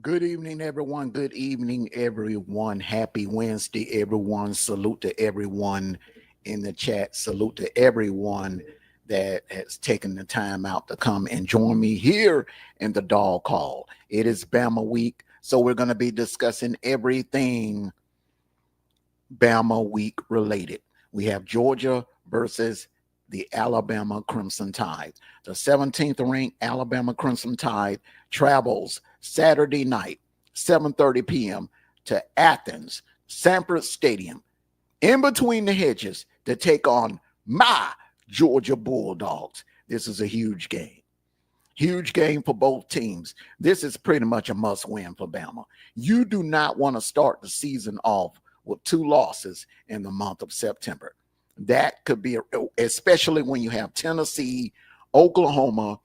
Good evening, everyone. Good evening, everyone. Happy Wednesday, everyone. Salute to everyone in the chat. Salute to everyone that has taken the time out to come and join me here in the Dog Call. It is Bama week, so we're going to be discussing everything Bama week related. We have Georgia versus the Alabama Crimson Tide. The 17th ranked Alabama Crimson Tide travels Saturday night, 7:30 p.m. to Athens, Sanford Stadium, in between the hedges to take on my Georgia Bulldogs. This is a huge game. Huge game for both teams. This is pretty much a must win for Bama. You do not want to start the season off with two losses in the month of September. That could be, especially when you have Tennessee, Oklahoma,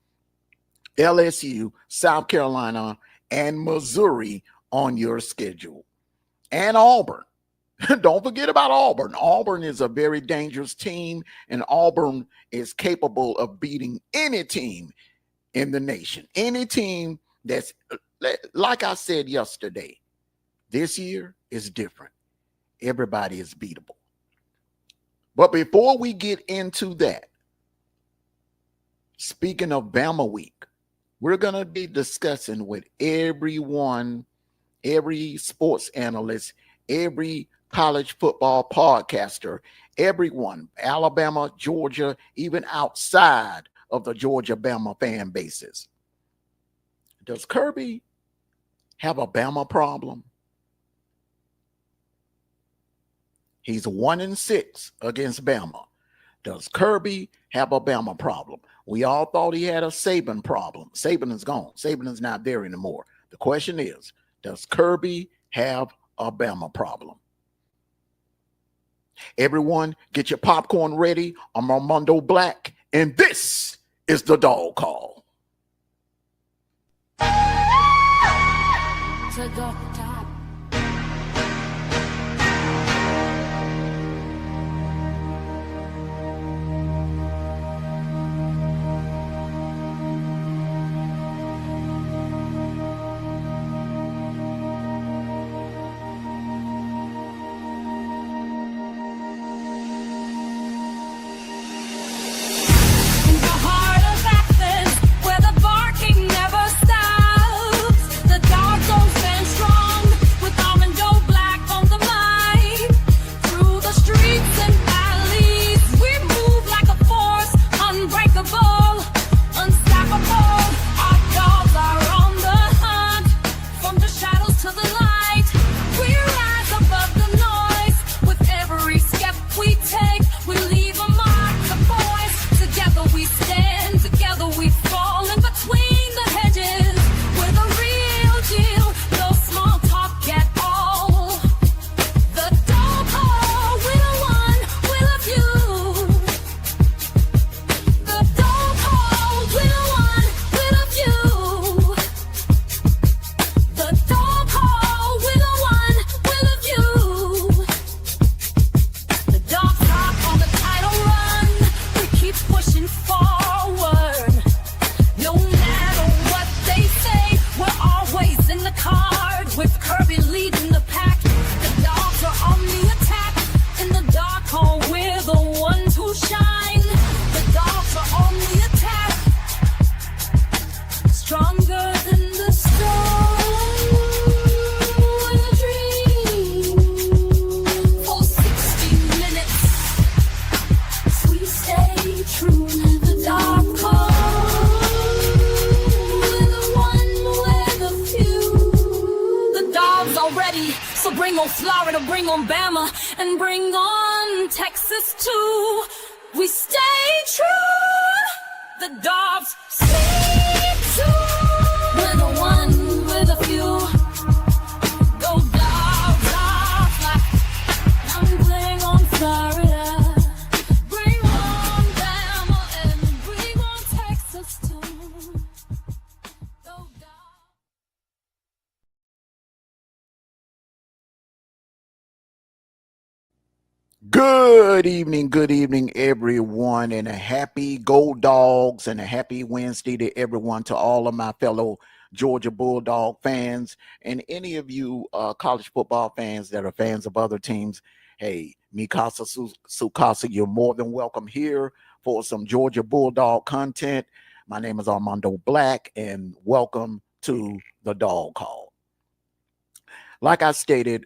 LSU, South Carolina, and Missouri on your schedule. And Auburn. Don't forget about Auburn. Auburn is a very dangerous team, and Auburn is capable of beating any team in the nation. Any team that's, like I said yesterday, this year is different. Everybody is beatable. But before we get into that, speaking of Bama week, we're going to be discussing with everyone, every sports analyst, every college football podcaster, everyone, Alabama, Georgia, even outside of the Georgia Bama fan bases. Does Kirby have a Bama problem? He's 1-6 against Bama. Does Kirby have a Bama problem? We all thought he had a Saban problem. Saban is gone. Saban is not there anymore. The question is, does Kirby have a Bama problem? Everyone, get your popcorn ready. I'm Amondo Black, and this is the Dog Call. Good evening, everyone, and a happy Go Dogs and a happy Wednesday to everyone, to all of my fellow Georgia Bulldog fans, and any of you college football fans that are fans of other teams. Hey, Mikasa Sukasa, you're more than welcome here for some Georgia Bulldog content. My name is Amondo Black, and welcome to the Dog Call. Like I stated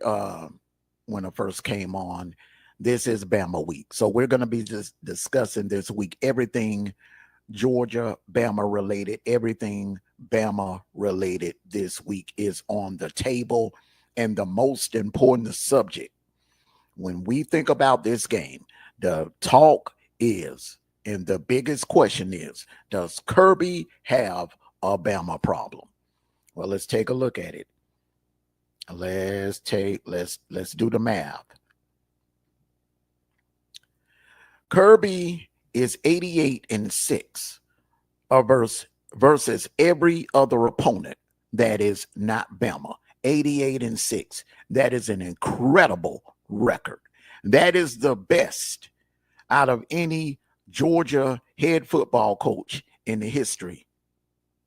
when I first came on, this is Bama week. So we're going to be just discussing this week everything Georgia, Bama related, everything Bama related this week is on the table. And the most important subject, when we think about this game, the talk is, and the biggest question is, does Kirby have a Bama problem? Well, let's take a look at it. Let's do the math. Kirby is 88-6 versus every other opponent that is not Bama. 88-6. That is an incredible record. That is the best out of any Georgia head football coach in the history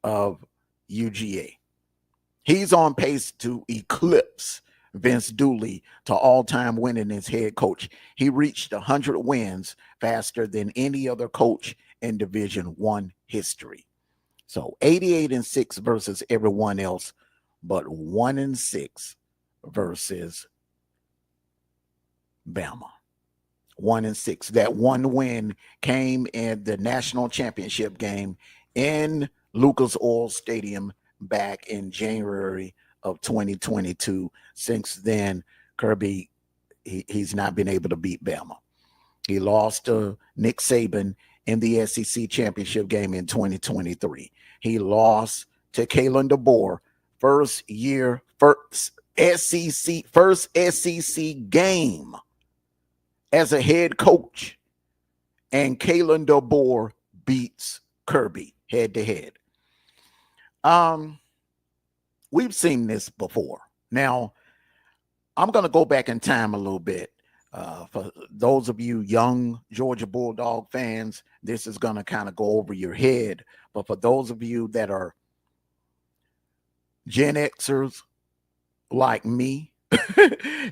of UGA. He's on pace to eclipse Vince Dooley to all-time winning as head coach. He reached 100 wins faster than any other coach in Division I history. So 88-6 versus everyone else, but 1-6 versus Bama. 1-6. That one win came in the national championship game in Lucas Oil Stadium back in January of 2022. Since then, Kirby, he's not been able to beat Bama. He lost to Nick Saban in the SEC championship game in 2023. He lost to Kalen DeBoer, first SEC game as a head coach. And Kalen DeBoer beats Kirby head to head. We've seen this before. Now, I'm going to go back in time a little bit. For those of you young Georgia Bulldog fans, this is going to kind of go over your head. But for those of you that are Gen Xers like me,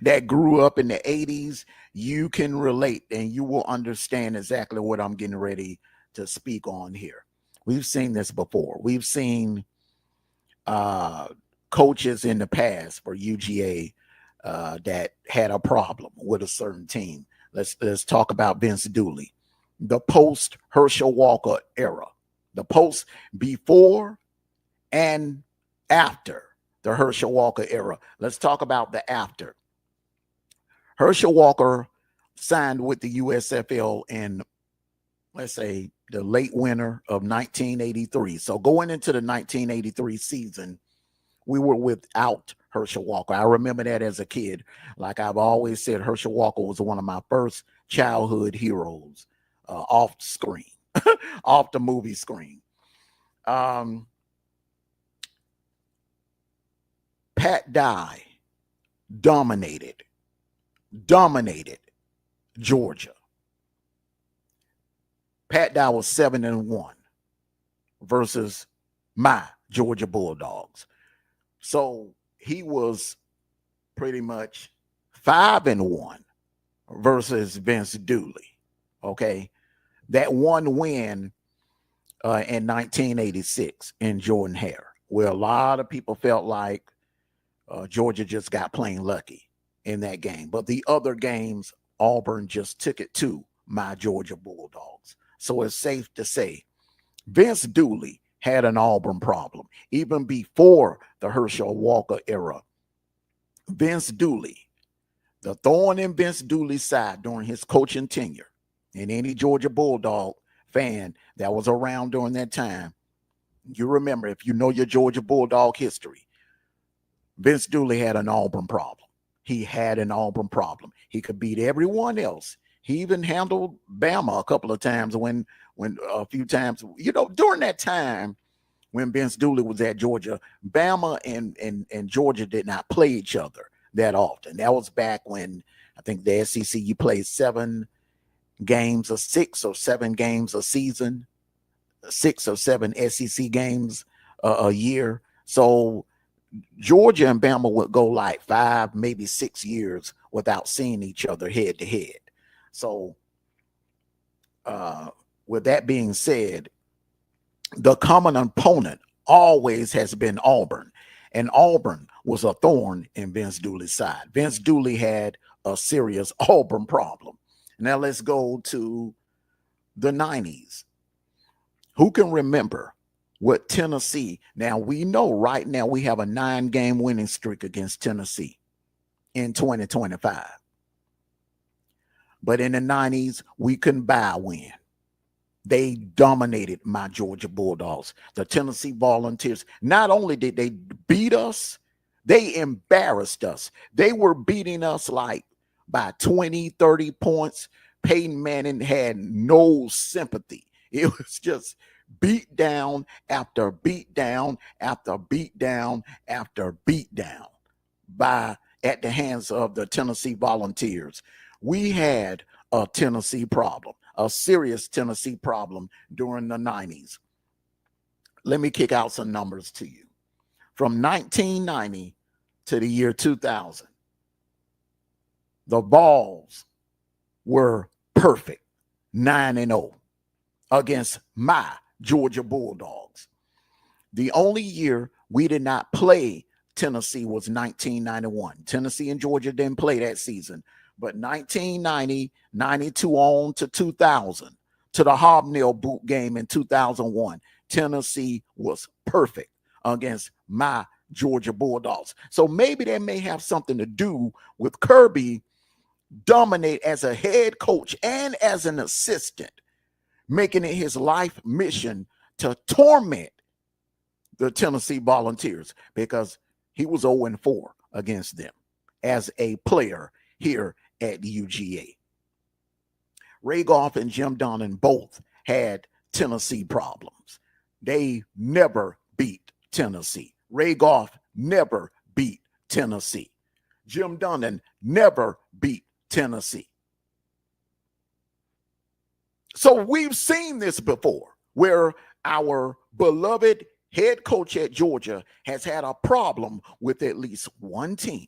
that grew up in the 80s, you can relate and you will understand exactly what I'm getting ready to speak on here. We've seen this before. We've seen coaches in the past for UGA that had a problem with a certain team. Let's talk about Vince Dooley, the post Herschel Walker era, the post before and after the Herschel Walker era. Let's talk about the after. Herschel Walker signed with the USFL in, let's say, the late winter of 1983. So going into the 1983 season, we were without Herschel Walker. I remember that as a kid. Like I've always said, Herschel Walker was one of my first childhood heroes off the screen, off the movie screen. Pat Dye dominated Georgia. Pat Dye was 7-1 versus my Georgia Bulldogs. So he was pretty much 5-1 versus Vince Dooley. Okay. That one win in 1986 in Jordan Hare, where a lot of people felt like Georgia just got plain lucky in that game. But the other games, Auburn just took it to my Georgia Bulldogs. So it's safe to say Vince Dooley had an Auburn problem. Even before the Herschel Walker era, Vince Dooley, the thorn in Vince Dooley's side during his coaching tenure, and any Georgia Bulldog fan that was around during that time, you remember, if you know your Georgia Bulldog history, Vince Dooley had an Auburn problem. He had an Auburn problem. He could beat everyone else. He even handled Bama a couple of times when a few times, during that time when Vince Dooley was at Georgia, Bama and Georgia did not play each other that often. That was back when I think the SEC, you played 7 games or 6 or 7 games a season, 6 or 7 SEC games a year. So Georgia and Bama would go like 5, maybe 6 years without seeing each other head to head. So with that being said, the common opponent always has been Auburn, and Auburn was a thorn in Vince Dooley's side. Vince Dooley had a serious Auburn problem. Now let's go to the 90s. Who can remember what Tennessee? Now we know right now we have a 9-game winning streak against Tennessee in 2025. But in the 90s, we couldn't buy a win. They dominated my Georgia Bulldogs. The Tennessee Volunteers, not only did they beat us, they embarrassed us. They were beating us like by 20, 30 points. Peyton Manning had no sympathy. It was just beat down after beat down after beat down after beat down at the hands of the Tennessee Volunteers. We had a Tennessee problem, a serious Tennessee problem during the 90s. Let me kick out some numbers to you. From 1990 to the year 2000, the Vols were perfect, 9-0 against my Georgia Bulldogs. The only year we did not play Tennessee was 1991. Tennessee and Georgia didn't play that season. But 1990, 92 on to 2000, to the Hobnail boot game in 2001, Tennessee was perfect against my Georgia Bulldogs. So maybe that may have something to do with Kirby dominate as a head coach and as an assistant, making it his life mission to torment the Tennessee Volunteers, because he was 0-4 against them as a player here at the UGA. Ray Goff and Jim Donnan both had Tennessee problems. They never beat Tennessee. Ray Goff never beat Tennessee. Jim Donnan never beat Tennessee. So we've seen this before, where our beloved head coach at Georgia has had a problem with at least one team.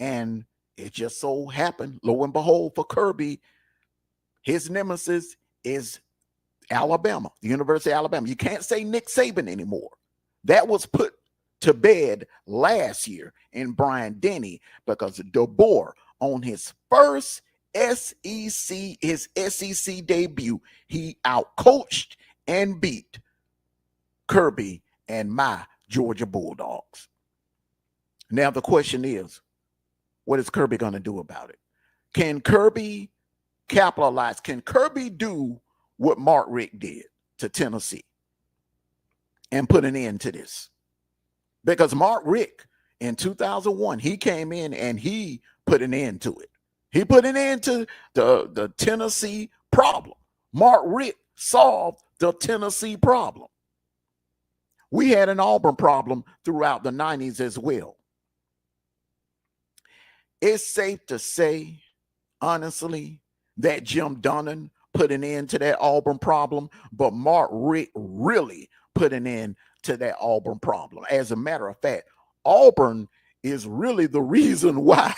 And it just so happened, lo and behold, for Kirby, his nemesis is Alabama, the University of Alabama. You can't say Nick Saban anymore. That was put to bed last year in Brian Denny, because DeBoer, on his first his SEC debut, he outcoached and beat Kirby and my Georgia Bulldogs. Now the question is, what is Kirby going to do about it? Can Kirby capitalize? Can Kirby do what Mark Richt did to Tennessee and put an end to this? Because Mark Richt in 2001, he came in and he put an end to it. He put an end to the Tennessee problem. Mark Richt solved the Tennessee problem. We had an Auburn problem throughout the 90s as well. It's safe to say, honestly, that Jim Donnan put an end to that Auburn problem, but Mark Richt really put an end to that Auburn problem. As a matter of fact, Auburn is really the reason why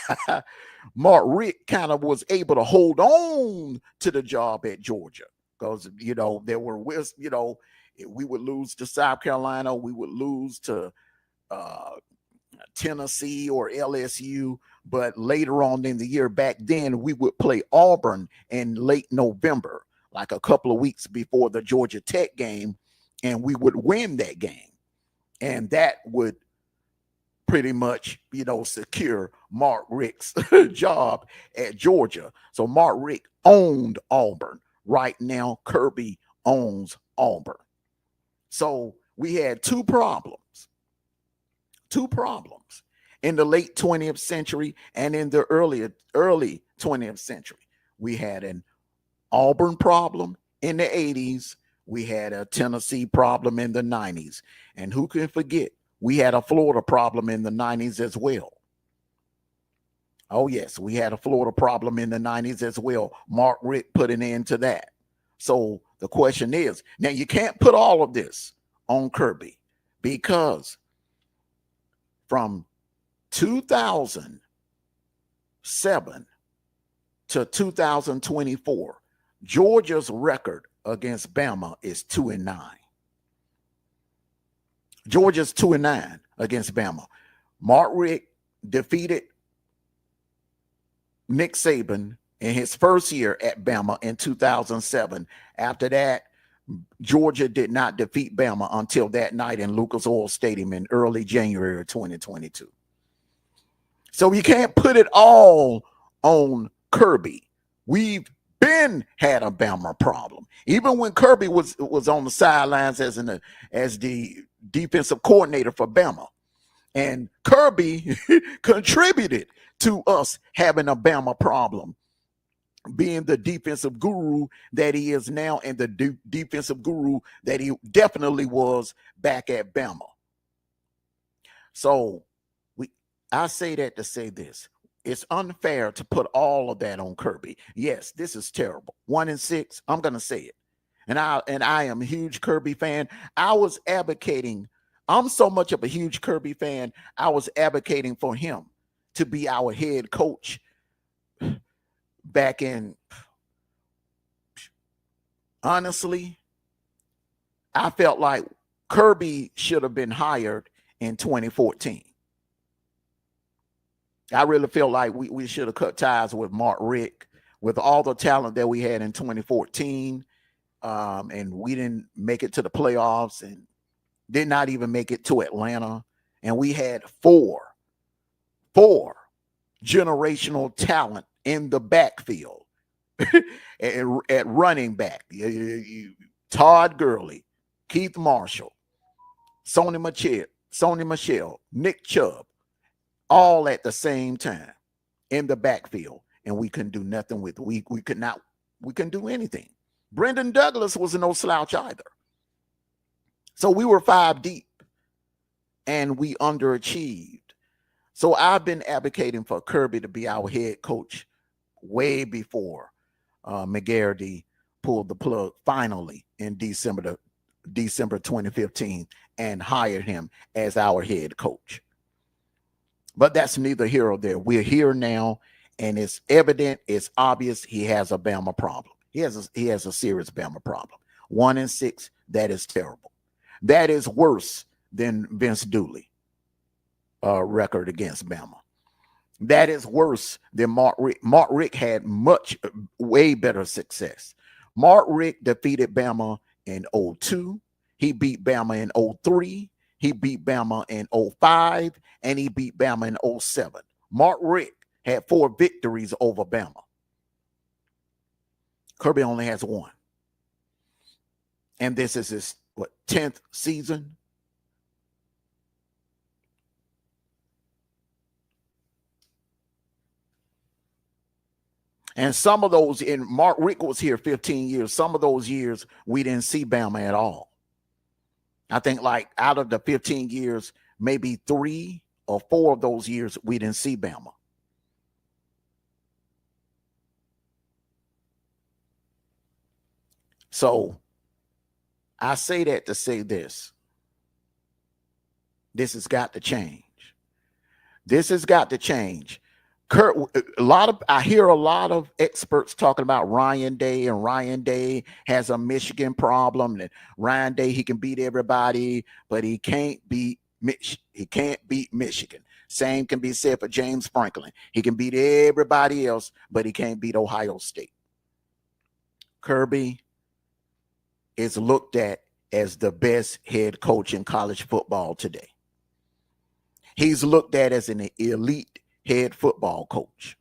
Mark Richt kind of was able to hold on to the job at Georgia, because, there were, we would lose to South Carolina, we would lose to Tennessee or LSU, but later on in the year, back then, we would play Auburn in late November, like a couple of weeks before the Georgia Tech game, and we would win that game. And that would pretty much, secure Mark Richt's job at Georgia. So Mark Richt owned Auburn. Right now, Kirby owns Auburn. So we had two problems in the late 20th century and in the early 20th century. We had an Auburn problem in the 80s. We had a Tennessee problem in the 90s. And who can forget, we had a Florida problem in the 90s as well. Oh, yes, we had a Florida problem in the 90s as well. Mark Richt put an end to that. So the question is, now you can't put all of this on Kirby, because from 2007 to 2024, Georgia's record against Bama is 2-9. Georgia's 2-9 against Bama. Mark Richt defeated Nick Saban in his first year at Bama in 2007. After that, Georgia did not defeat Bama until that night in Lucas Oil Stadium in early January of 2022. So you can't put it all on Kirby. We've been had a Bama problem. Even when Kirby was on the sidelines as the defensive coordinator for Bama. And Kirby contributed to us having a Bama problem, being the defensive guru that he is now and the defensive guru that he definitely was back at Bama. So I say that to say this. It's unfair to put all of that on Kirby. Yes, this is terrible. 1-6, I'm going to say it. And I am a huge Kirby fan. I'm so much of a huge Kirby fan, I was advocating for him to be our head coach back in, honestly, I felt like Kirby should have been hired in 2014. I really feel like we should have cut ties with Mark Richt with all the talent that we had in 2014. And we didn't make it to the playoffs and did not even make it to Atlanta. And we had four generational talent in the backfield at running back. Todd Gurley, Keith Marshall, Sony Michel, Nick Chubb, all at the same time in the backfield. And we couldn't do nothing with it. We couldn't do anything. Brendan Douglas was no slouch either. So we were 5 deep and we underachieved. So I've been advocating for Kirby to be our head coach way before McGarity pulled the plug finally in December 2015 and hired him as our head coach. But that's neither here or there. We're here now, and it's evident, it's obvious he has a Bama problem. He has a serious Bama problem. 1-6, that is terrible. That is worse than Vince Dooley record against Bama. That is worse than Mark Richt. Mark Richt had way better success. Mark Richt defeated Bama in 2002. He beat Bama in 2003. He beat Bama in 2005, and he beat Bama in 2007. Mark Richt had 4 victories over Bama. Kirby only has 1. And this is his, 10th season? And some of those, and Mark Richt was here 15 years. Some of those years, we didn't see Bama at all. I think like out of the 15 years, maybe 3 or 4 of those years, we didn't see Bama. So I say that to say this. This has got to change. This has got to change. I hear a lot of experts talking about Ryan Day, and Ryan Day has a Michigan problem. And Ryan Day, he can beat everybody, but he can't beat Michigan. Same can be said for James Franklin. He can beat everybody else, but he can't beat Ohio State. Kirby is looked at as the best head coach in college football today. He's looked at as an elite head football coach.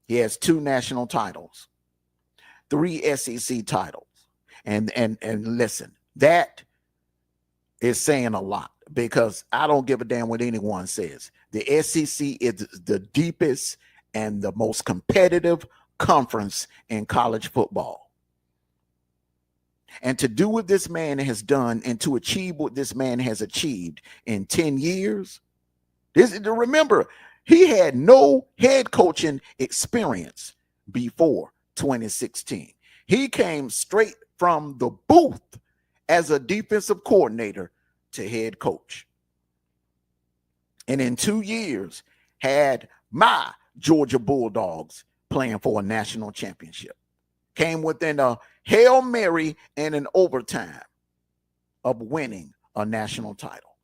He has 2 national titles, 3 SEC titles. And listen, that is saying a lot, because I don't give a damn what anyone says. The SEC is the deepest and the most competitive conference in college football. And to do what this man has done and to achieve what this man has achieved in 10 years, remember, he had no head coaching experience before 2016. He came straight from the booth as a defensive coordinator to head coach. And in 2 years, had my Georgia Bulldogs playing for a national championship. Came within a Hail Mary and an overtime of winning a national title.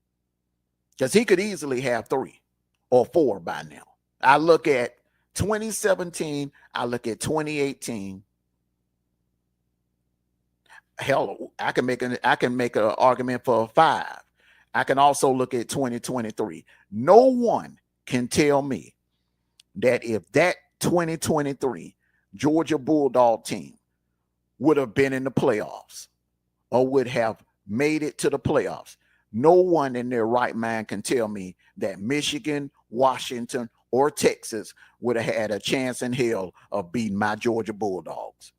Because he could easily have 3 or 4 by now. I look at 2017, I look at 2018. Hell, I can make an argument for 5. I can also look at 2023. No one can tell me that if that 2023 Georgia Bulldog team would have been in the playoffs or would have made it to the playoffs, no one in their right mind can tell me that Michigan, Washington, or Texas would have had a chance in hell of beating my Georgia Bulldogs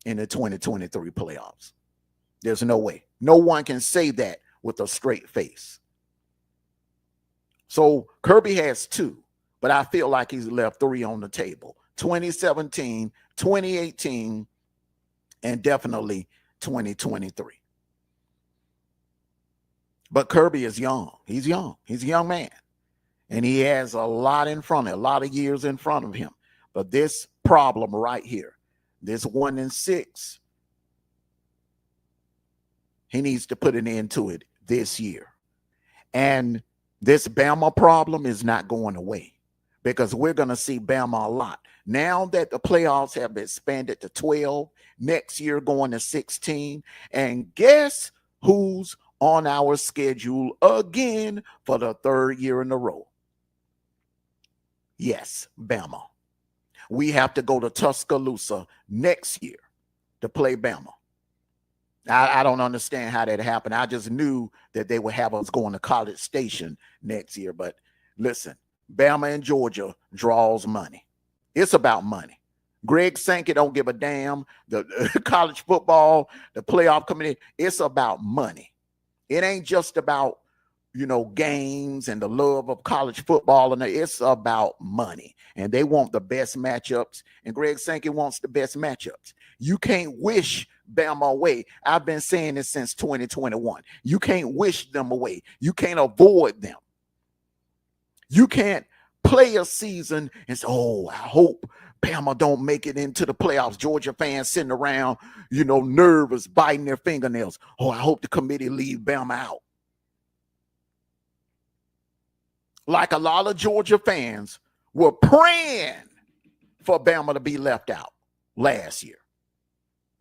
in the 2023 playoffs. There's no way. No one can say that with a straight face. So Kirby has 2, but I feel like he's left 3 on the table. 2017, 2018, and definitely 2023. But Kirby is young. He's young. He's a young man. And he has a lot in front of him, a lot of years in front of him. But this problem right here, this 1-6, he needs to put an end to it this year. And this Bama problem is not going away because we're going to see Bama a lot. Now that the playoffs have expanded to 12, next year going to 16. And guess who's on our schedule again for the 3rd year in a row? Yes, Bama. We have to go to Tuscaloosa next year to play Bama. I don't understand how that happened. I just knew that they would have us going to College Station next year. But listen, Bama and Georgia draws money. It's about money. Greg Sankey don't give a damn. The college football, the playoff committee, it's about money. It ain't just about, games and the love of college football. And it's about money. And they want the best matchups. And Greg Sankey wants the best matchups. You can't wish Bama away. I've been saying this since 2021. You can't wish them away. You can't avoid them. You can't play a season and say, oh, I hope Bama don't make it into the playoffs. Georgia fans sitting around, nervous, biting their fingernails. Oh, I hope the committee leave Bama out. Like a lot of Georgia fans were praying for Bama to be left out last year.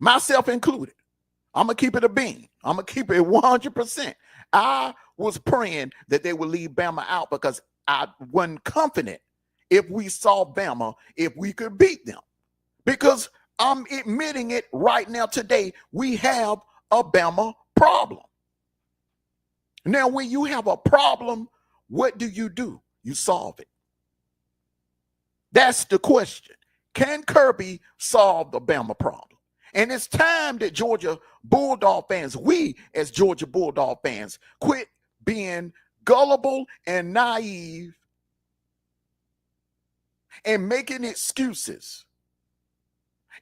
Myself included. I'm going to keep it a bean. I'm going to keep it 100%. I was praying that they would leave Bama out because I wasn't confident if we saw Bama, if we could beat them. Because I'm admitting it right now today, we have a Bama problem. Now, when you have a problem, what do? You solve it. That's the question. Can Kirby solve the Bama problem? And it's time that Georgia Bulldog fans, we as Georgia Bulldog fans, quit being gullible and naive and making excuses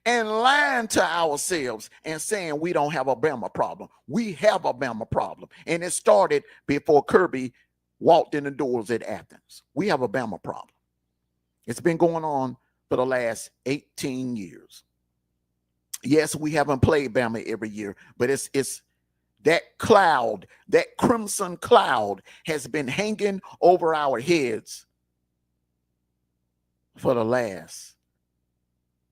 and lying to ourselves and saying we don't have a Bama problem. We have a Bama problem. And it started before Kirby walked in the doors at Athens. We have a Bama problem. It's been going on for the last 18 years. Yes, we haven't played Bama every year, but it's that cloud, that crimson cloud has been hanging over our heads for the last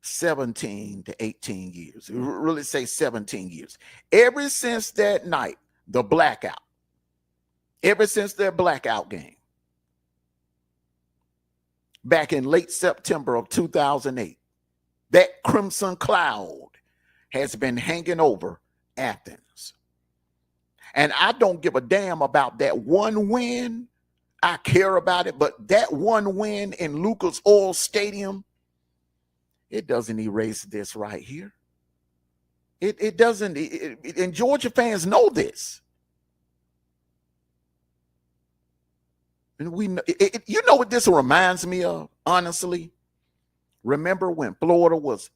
17 to 18 years. Really say 17 years. Ever since that night, the blackout, ever since their blackout game, back in late September of 2008, that crimson cloud has been hanging over Athens. And I don't give a damn about that one win. I care about it, but that one win in Lucas Oil Stadium, it doesn't erase this right here. It doesn't, and Georgia fans know this. And we know, you know what this reminds me of, honestly? Remember when Florida was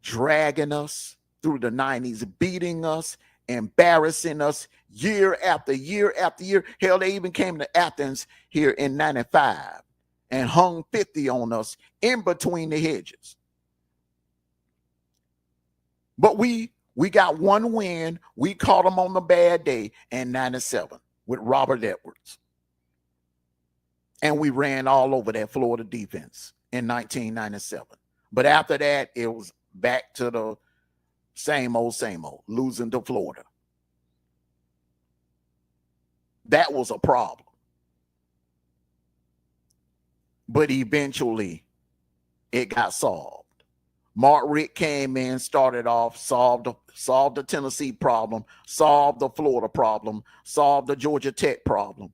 dragging us through the 90s, beating us embarrassing us year after year after year. Hell, they even came to Athens here in 95 and hung 50 on us in between the hedges. But we got one win. We caught them on the bad day in 97 with Robert Edwards. And we ran all over that Florida defense in 1997. But after that, it was back to the same old, losing to Florida. That was a problem. But eventually, it got solved. Mark Richt came in, started off, solved the Tennessee problem, solved the Florida problem, solved the Georgia Tech problem.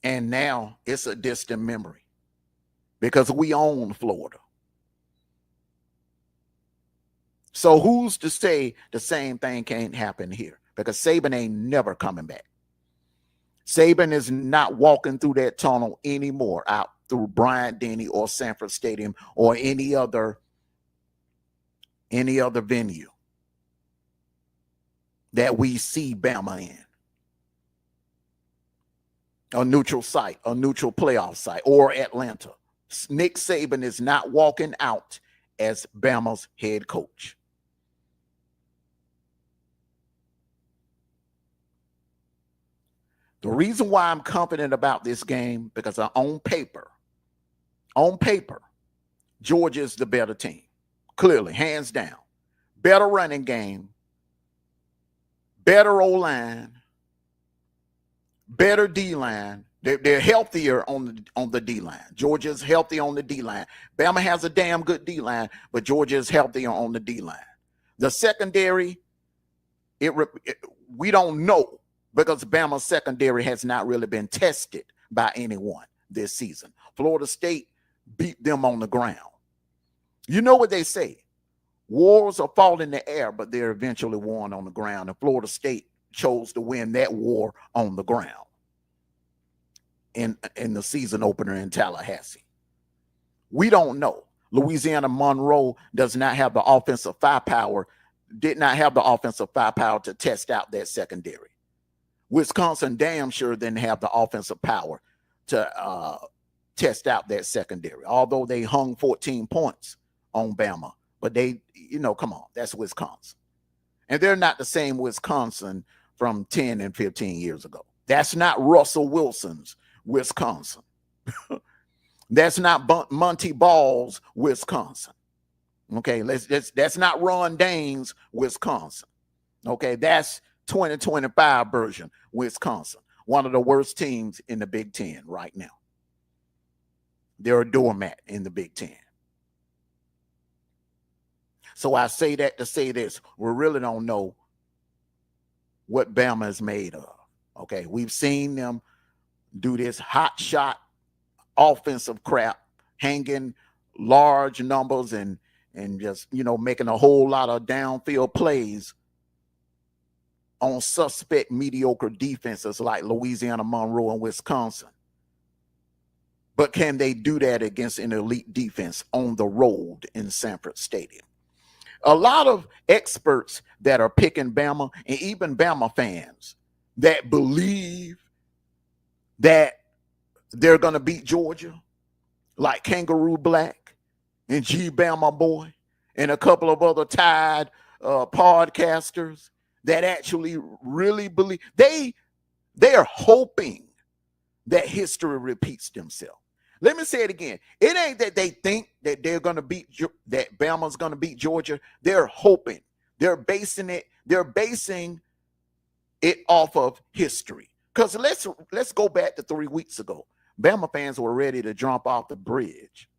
And now it's a distant memory because we own Florida. So who's to say the same thing can't happen here? Because Saban ain't never coming back. Saban is not walking through that tunnel anymore out through Bryant-Denny or Sanford Stadium or any other venue that we see Bama in. A neutral site, a neutral playoff site, or Atlanta. Nick Saban is not walking out as Bama's head coach. The reason why I'm confident about this game, because on paper, Georgia is the better team. Clearly, hands down. Better running game, better O-line, better D-line. They're healthier on the D-line. Georgia's healthy on the D-line. Bama has a damn good D-line, but Georgia is healthier on the D-line. The secondary, we don't know because Bama's secondary has not really been tested by anyone this season. Florida State beat them on the ground. You know what they say? Wars are fought in the air, but they're eventually won on the ground. And Florida State chose to win that war on the ground in the season opener in Tallahassee. We don't know. Louisiana Monroe does not have the offensive firepower, did not have the offensive firepower to test out that secondary. Wisconsin damn sure didn't have the offensive power to test out that secondary, although they hung 14 points on Bama. But they, come on, that's Wisconsin. And they're not the same Wisconsin from 10 and 15 years ago. That's not Russell Wilson's Wisconsin. That's not Monty Ball's Wisconsin. Okay, that's not Ron Dane's Wisconsin. Okay, that's 2025 version Wisconsin. One of the worst teams in the Big Ten right now. They're a doormat in the Big Ten. So I say that to say this. We really don't know what Bama is made of. Okay, we've seen them do this hot shot offensive crap, hanging large numbers and just, making a whole lot of downfield plays on suspect mediocre defenses like Louisiana Monroe and Wisconsin. But can they do that against an elite defense on the road in Sanford Stadium? A lot of experts that are picking Bama, and even Bama fans that believe that they're going to beat Georgia, like Kangaroo Black and G Bama Boy and a couple of other Tide podcasters that actually really believe, they are hoping that history repeats themselves. Let me say it again. It ain't that they think that they're going to that Bama's going to beat Georgia. They're hoping. They're basing it off of history. Because let's go back to 3 weeks ago. Bama fans were ready to jump off the bridge.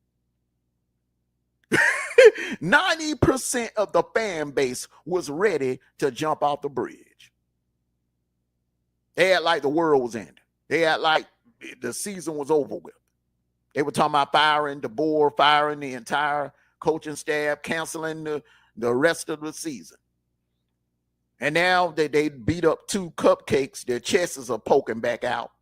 90% of the fan base was ready to jump off the bridge. They had like the world was ending. They had like the season was over with. They were talking about firing the board, firing the entire coaching staff, canceling the rest of the season. And now they beat up 2 cupcakes. Their chests are poking back out.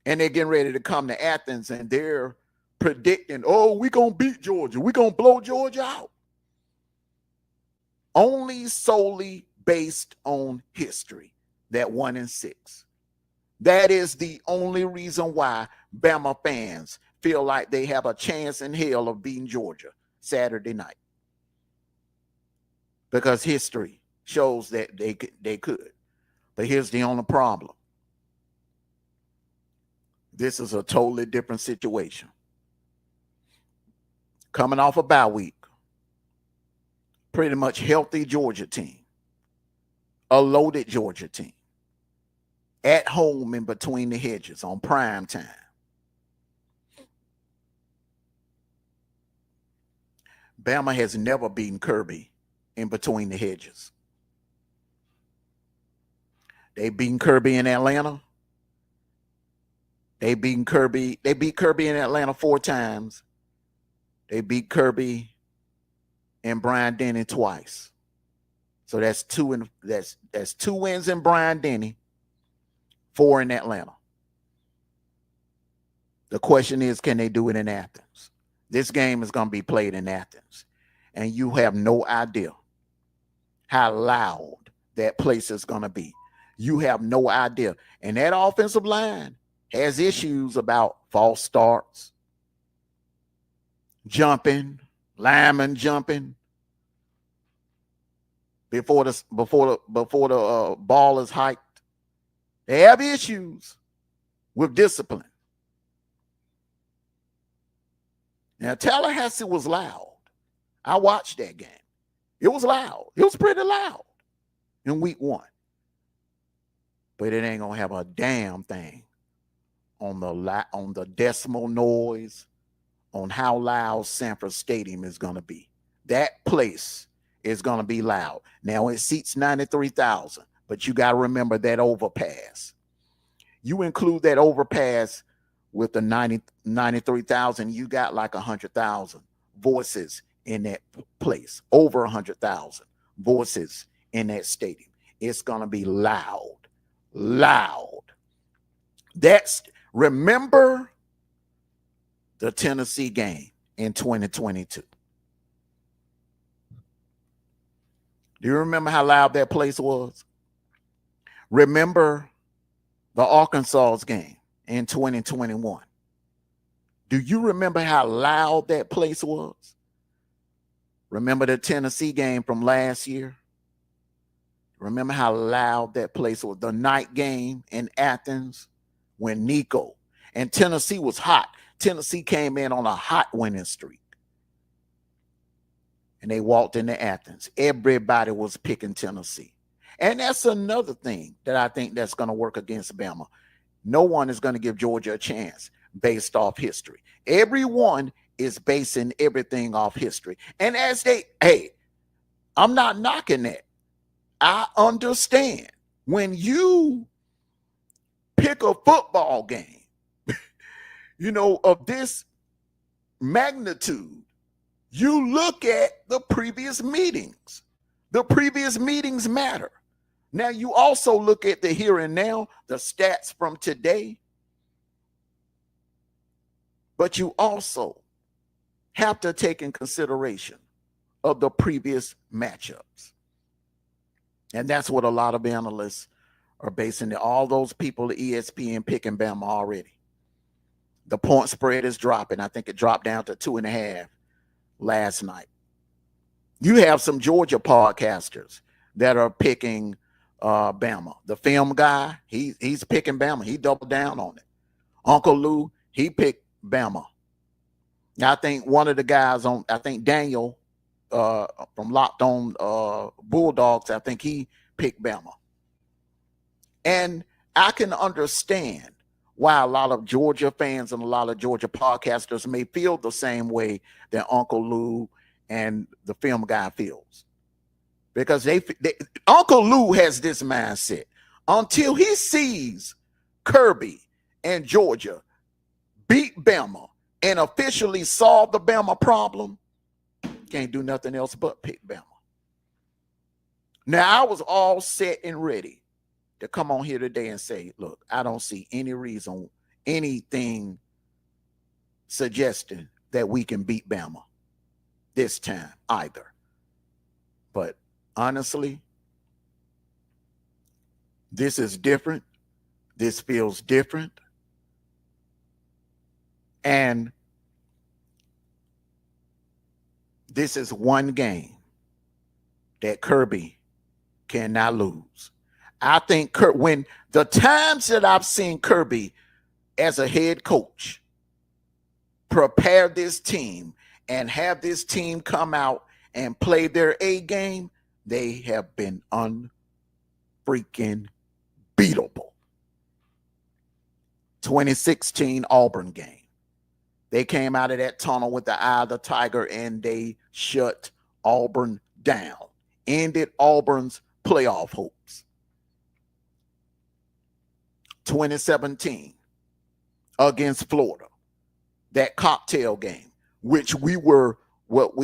And they're getting ready to come to Athens, and they're predicting, oh, we're going to beat Georgia. We're going to blow Georgia out. Only solely based on history, that 1-6. That is the only reason why Bama fans feel like they have a chance in hell of beating Georgia Saturday night. Because history shows that they could. But here's the only problem. This is a totally different situation. Coming off a bye week, pretty much healthy Georgia team, a loaded Georgia team, at home in between the hedges on prime time. Bama has never beaten Kirby in between the hedges. They beat Kirby in Atlanta. They beat Kirby in Atlanta 4 times. They beat Kirby and Bryant-Denny twice. So that's 2 wins in Bryant-Denny, 4 in Atlanta. The question is, can they do it in Athens? This game is going to be played in Athens. And you have no idea how loud that place is going to be. You have no idea. And that offensive line has issues about false starts, jumping, linemen jumping before the ball is hiked. They have issues with discipline. Now, Tallahassee was loud. I watched that game. It was loud. It was pretty loud in week 1. But it ain't gonna have a damn thing on the decimal noise, on how loud Sanford Stadium is gonna be. That place is gonna be loud. Now it seats 93,000, but you gotta remember that overpass. You include that overpass with the 93,000, you got like 100,000 voices in that place, over 100,000 voices in that stadium. It's gonna be loud. Remember the Tennessee game in 2022. Do you remember how loud that place was? Remember the Arkansas game in 2021. Do you remember how loud that place was? Remember the Tennessee game from last year? Remember how loud that place was? The night game in Athens when Nico and Tennessee was hot. Tennessee came in on a hot winning streak. And they walked into Athens. Everybody was picking Tennessee. And that's another thing that I think that's going to work against Bama. No one is going to give Georgia a chance based off history. Everyone is basing everything off history. And I'm not knocking that. I understand when you pick a football game, of this magnitude, you look at the previous meetings. The previous meetings matter. Now, you also look at the here and now, the stats from today, but you also have to take in consideration of the previous matchups. And that's what a lot of analysts are basing it. All those people at ESPN picking Bama already. The point spread is dropping. I think it dropped down to 2.5 last night. You have some Georgia podcasters that are picking Bama. The film guy, he's picking Bama. He doubled down on it. Uncle Lou, he picked Bama. Now, I think one of the guys Daniel from Locked On Bulldogs, I think he picked Bama. And I can understand why a lot of Georgia fans and a lot of Georgia podcasters may feel the same way that Uncle Lou and the film guy feels. Because Uncle Lou has this mindset. Until he sees Kirby and Georgia beat Bama and officially solve the Bama problem, can't do nothing else but pick Bama. Now, I was all set and ready to come on here today and say, look, I don't see any reason, anything suggesting that we can beat Bama this time either. But honestly, this is different. This feels different. And this is one game that Kirby cannot lose. I think when the times that I've seen Kirby as a head coach prepare this team and have this team come out and play their A game, they have been unfreaking beatable. 2016 Auburn game. They came out of that tunnel with the eye of the tiger and they shut Auburn down. Ended Auburn's playoff hopes. 2017 against Florida. That cocktail game, which we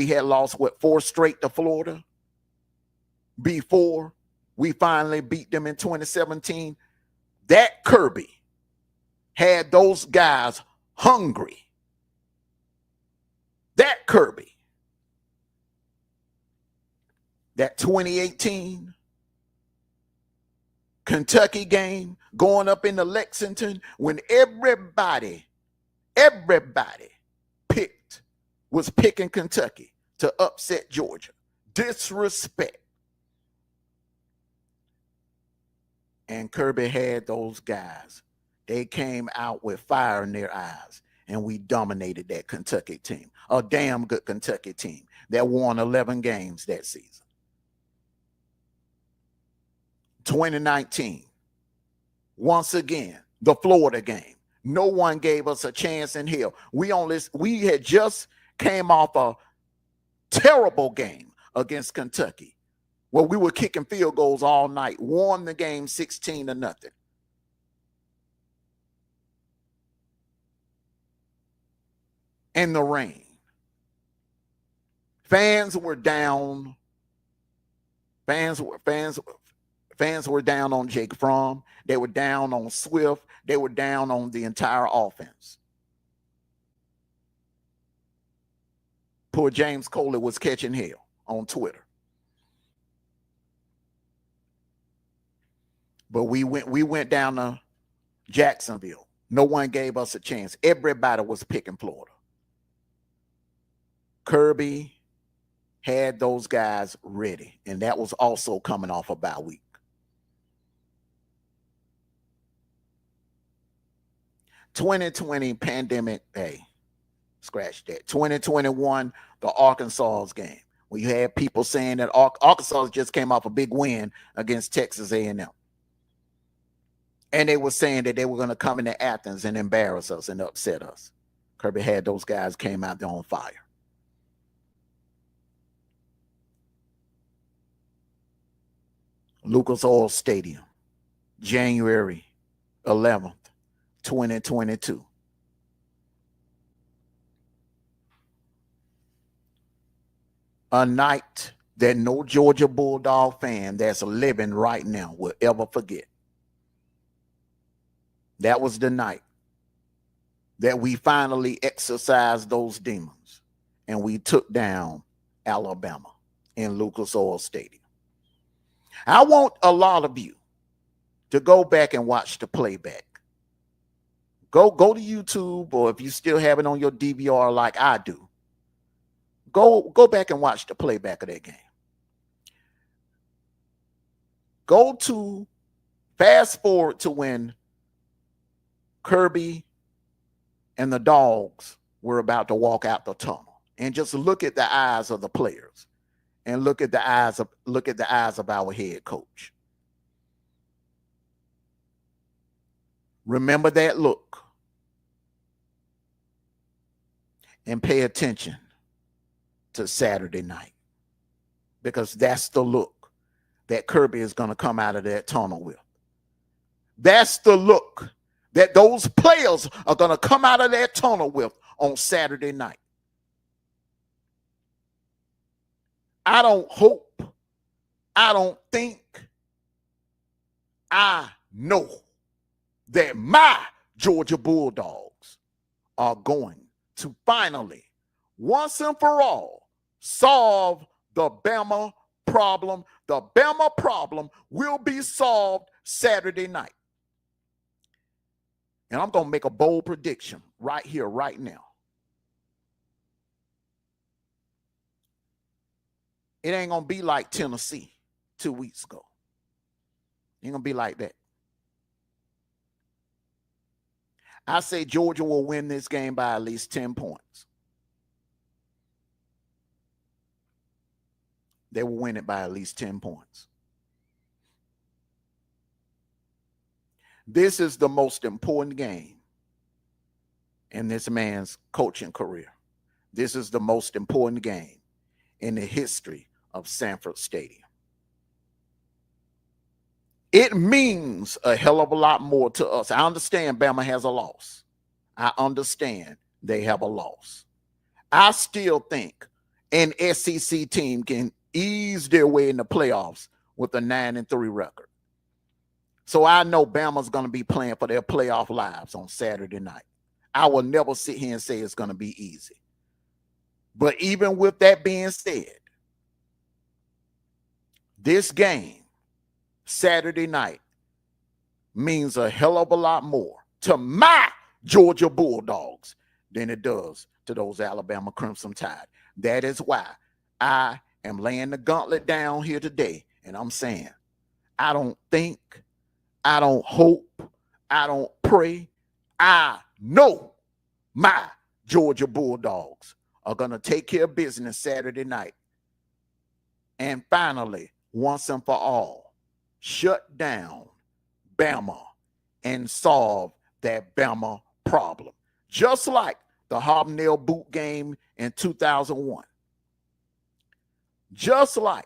had lost 4 straight to Florida before we finally beat them in 2017. That Kirby had those guys hungry. That Kirby. That 2018 Kentucky game going up into Lexington when everybody was picking Kentucky to upset Georgia. Disrespect. And Kirby had those guys. They came out with fire in their eyes, and we dominated that Kentucky team. A damn good Kentucky team that won 11 games that season. 2019, once again, the Florida game. No one gave us a chance in hell. We had just came off a terrible game against Kentucky where we were kicking field goals all night, won the game 16-0. In the rain. Fans were down. Fans were down on Jake Fromm. They were down on Swift. They were down on the entire offense. Poor James Coley was catching hell on Twitter. But we went down to Jacksonville. No one gave us a chance. Everybody was picking Florida. Kirby had those guys ready, and that was also coming off a bye week. '20 pandemic, hey, scratch that. 2021, the Arkansas game. We had people saying that Arkansas just came off a big win against Texas A&M. And they were saying that they were going to come into Athens and embarrass us and upset us. Kirby had those guys came out there on fire. Lucas Oil Stadium, January 11th, 2022. A night that no Georgia Bulldog fan that's living right now will ever forget. That was the night that we finally exorcised those demons and we took down Alabama in Lucas Oil Stadium. I want a lot of you to go back and watch the playback. Go to YouTube, or if you still have it on your DVR like I do, go back and watch the playback of that game. Fast forward to when Kirby and the DAWGs were about to walk out the tunnel, and just look at the eyes of the players and look at the eyes of our head coach. Remember that look and pay attention to Saturday night, because that's the look that Kirby is going to come out of that tunnel with. That's the look that those players are going to come out of that tunnel with on Saturday night. I don't hope, I don't think, I know that my Georgia Bulldogs are going to finally, once and for all, solve the Bama problem. The Bama problem will be solved Saturday night. And I'm going to make a bold prediction right here, right now. It ain't going to be like Tennessee 2 weeks ago. It ain't going to be like that. I say Georgia will win this game by at least 10 points. They will win it by at least 10 points. This is the most important game in this man's coaching career. This is the most important game in the history of Sanford Stadium. It means a hell of a lot more to us. I understand Bama has a loss. I understand they have a loss. I still think an SEC team can ease their way in the playoffs with a 9-3 record. So I know Bama's going to be playing for their playoff lives on Saturday night. I will never sit here and say it's going to be easy. But even with that being said, this game, Saturday night, means a hell of a lot more to my Georgia Bulldogs than it does to those Alabama Crimson Tide. That is why I am laying the gauntlet down here today, and I'm saying I don't think, I don't hope, I don't pray. I know my Georgia Bulldogs are going to take care of business Saturday night and finally, once and for all, shut down Bama and solve that Bama problem. Just like the hobnail boot game in 2001. Just like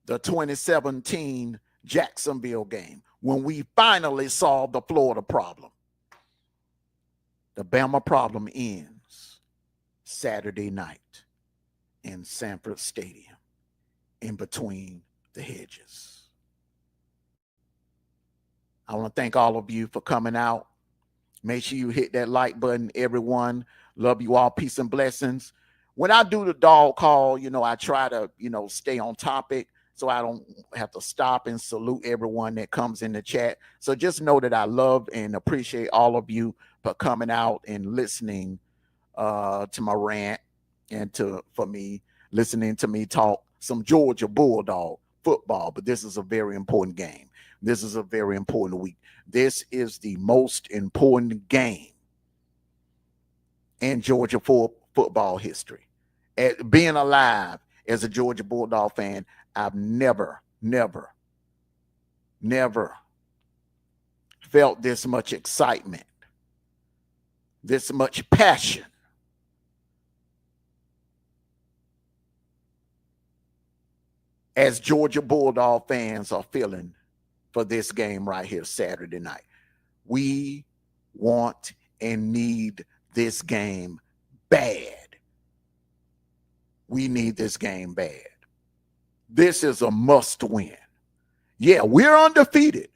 the 2017 Jacksonville game when we finally solved the Florida problem. The Bama problem ends Saturday night in Sanford Stadium, in between the hedges. I want to thank all of you for coming out. Make sure you hit that like button, everyone. Love you all. Peace and blessings. When I do the dog call, I try to, stay on topic so I don't have to stop and salute everyone that comes in the chat. So just know that I love and appreciate all of you for coming out and listening to my rant and for me, listening to me talk some Georgia Bulldog football. But this is a very important game. This is a very important week. This is the most important game in Georgia football history. Being alive as a Georgia Bulldog fan, I've never felt this much excitement, this much passion as Georgia Bulldog fans are feeling for this game right here Saturday night. We want and need this game bad. We need this game bad. This is a must win. Yeah, we're undefeated.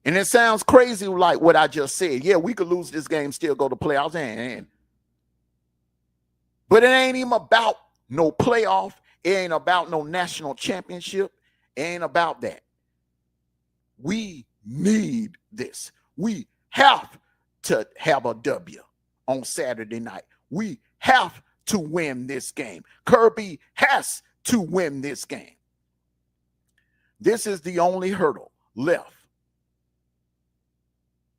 And it sounds crazy like what I just said. Yeah, we could lose this game, still go to playoffs. But it ain't even about no playoff. It ain't about no national championship. It ain't about that. We need this. We have to have a W on Saturday night. We have to win this game. Kirby has to win this game. This is the only hurdle left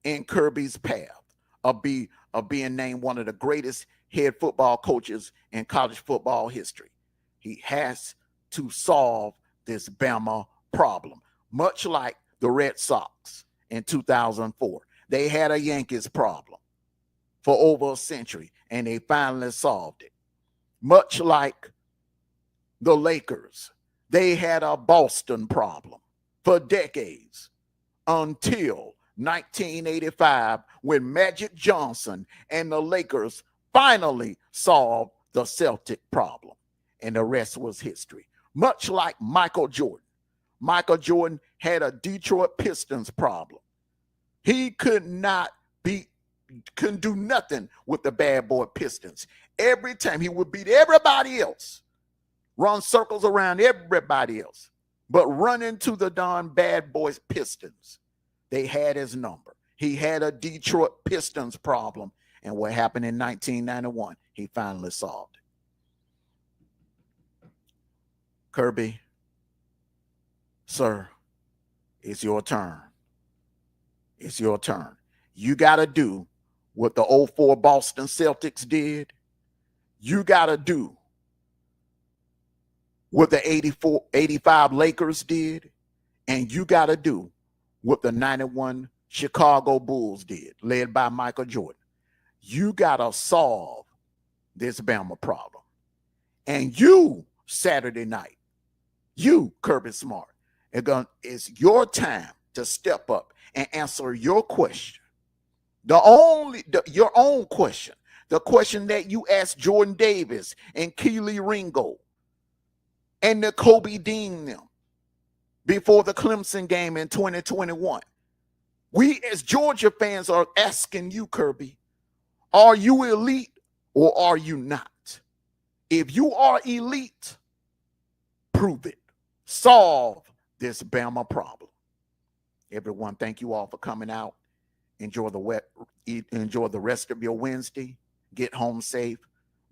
in Kirby's path of being named one of the greatest head football coaches in college football history. He has to solve this Bama problem, much like the Red Sox in 2004. They had a Yankees problem for over a century, and they finally solved it. Much like the Lakers, they had a Boston problem for decades until 1985 when Magic Johnson and the Lakers finally solved the Celtic problem. And the rest was history. Much like Michael Jordan. Michael Jordan had a Detroit Pistons problem. He could not beat couldn't do nothing with the bad boy Pistons. Every time he would beat everybody else, run circles around everybody else, but run into the darn bad boys Pistons. They had his number. He had a Detroit Pistons problem. And what happened in 1991, he finally solved it. Kirby, sir, it's your turn. It's your turn. You got to do what the 04 Boston Celtics did. You got to do what the 85 Lakers did. And you got to do what the 91 Chicago Bulls did, led by Michael Jordan. You got to solve this Bama problem. And you, Saturday night, you, Kirby Smart, it's your time to step up and answer your question. Your own question. The question that you asked Jordan Davis and Keely Ringo and the Kobe Dean them before the Clemson game in 2021. We as Georgia fans are asking you, Kirby, are you elite or are you not? If you are elite, prove it. Solve this Bama problem. Everyone, thank you all for coming out. Enjoy the rest of your Wednesday. Get home safe.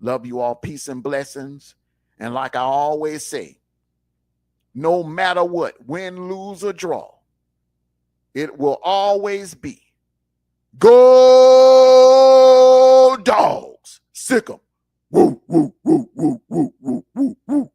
Love you all. Peace and blessings. And like I always say, no matter what, win, lose, or draw, it will always be go Dogs. Sick 'em. Woo, woo, woo, woo, woo, woo, woo, woo.